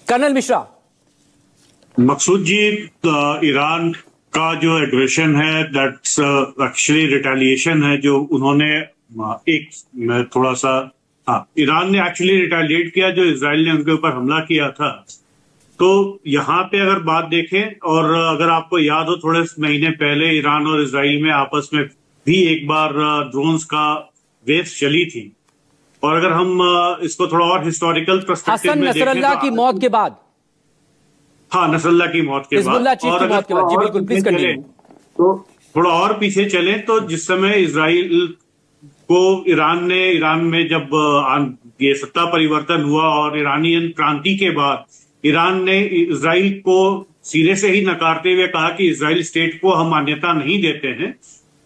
Colonel Mishra. मकसूद जी, Iran का जो aggression है दैट्स एक्चुअली रिटेलिएशन है जो उन्होंने थोड़ा सा ईरान ने एक्चुअली रिटेलिएट किया जो इजराइल ने उनके ऊपर हमला किया था। तो यहाँ पे अगर बात देखें और अगर आपको याद हो थोड़े महीने पहले ईरान और इजराइल में आपस में भी एक बार ड्रोन्स का वेव्स चली थी। और अगर हम इसको थोड़ा और हिस्टोरिकल पर्सपेक्टिव हसन में देखें नसरल्लाह की मौत के बाद, हाँ, नसरल्लाह की मौत के बाद हिजबुल्लाह चीफ और की अगर मौत के बाद, जी बिल्कुल, प्लीज कंटिन्यू। तो थोड़ा और पीछे चले तो जिस समय इजराइल को ईरान में जब ये सत्ता परिवर्तन हुआ और ईरानियन क्रांति के बाद ईरान ने इजराइल को सिरे से ही नकारते हुए कहा कि इजराइल स्टेट को हम मान्यता नहीं देते हैं।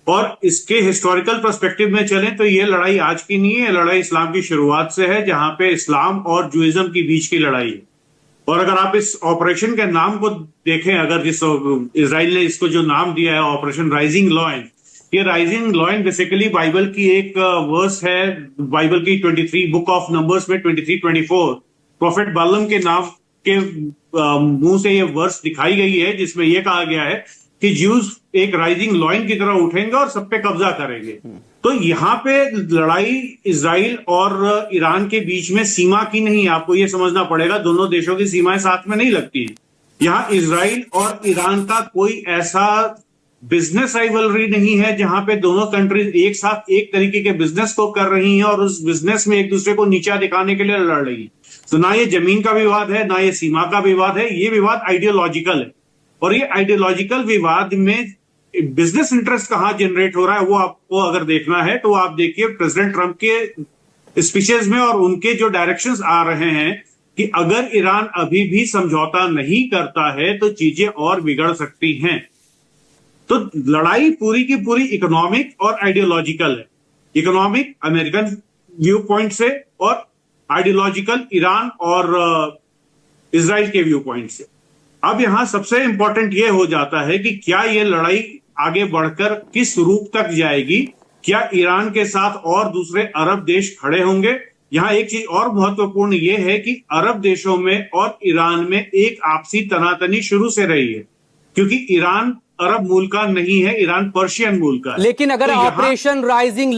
और इसके हिस्टोरिकल पर्सपेक्टिव में चलें तो ये लड़ाई आज की नहीं है, लड़ाई इस्लाम की शुरुआत से है, जहां पे इस्लाम और जुइज्म के बीच की लड़ाई है। और अगर आप इस ऑपरेशन के नाम को देखें, अगर जिस इजराइल ने इसको जो नाम दिया है ऑपरेशन राइजिंग लॉयन, ये राइजिंग लॉयन बेसिकली बाइबल की एक वर्स है, बाइबल की 23 बुक ऑफ नंबर्स में 23-24 प्रोफेट बालम के नाम के मुंह से ये वर्स दिखाई गई है, जिसमें यह कहा गया है कि ज्यूज एक राइजिंग लॉयन की तरह उठेंगे और सब पे कब्जा करेंगे। तो यहाँ पे लड़ाई इजराइल और ईरान के बीच में सीमा की नहीं है, आपको ये समझना पड़ेगा, दोनों देशों की सीमाएं साथ में नहीं लगती है। यहाँ इजराइल और ईरान का कोई ऐसा बिजनेस राइवलरी नहीं है जहां पे दोनों कंट्रीज एक साथ एक तरीके के बिजनेस को कर रही हैं और उस बिजनेस में एक दूसरे को नीचा दिखाने के लिए लड़ रही है। तो ना ये जमीन का विवाद है, ना ये सीमा का विवाद है, ये विवाद आइडियोलॉजिकल है। और ये आइडियोलॉजिकल विवाद में बिजनेस इंटरेस्ट कहां जनरेट हो रहा है वो आपको अगर देखना है तो आप देखिए प्रेसिडेंट ट्रंप के स्पीचेस में और उनके जो डायरेक्शंस आ रहे हैं कि अगर ईरान अभी भी समझौता नहीं करता है तो चीजें और बिगड़ सकती हैं। तो लड़ाई पूरी की पूरी इकोनॉमिक और आइडियोलॉजिकल है। इकोनॉमिक अमेरिकन व्यू पॉइंट से और आइडियोलॉजिकल ईरान और इजराइल के व्यू पॉइंट से। अब यहां सबसे इंपॉर्टेंट यह हो जाता है कि क्या यह लड़ाई आगे बढ़कर किस रूप तक जाएगी, क्या ईरान के साथ और दूसरे अरब देश खड़े होंगे। यहां एक चीज और महत्वपूर्ण यह है कि अरब देशों में और ईरान में एक आपसी तनातनी शुरू से रही है, क्योंकि ईरान अरब मूल का नहीं है, ईरान पर्शियन मूल का है। लेकिन अगर तो ऑपरेशन राइजिंग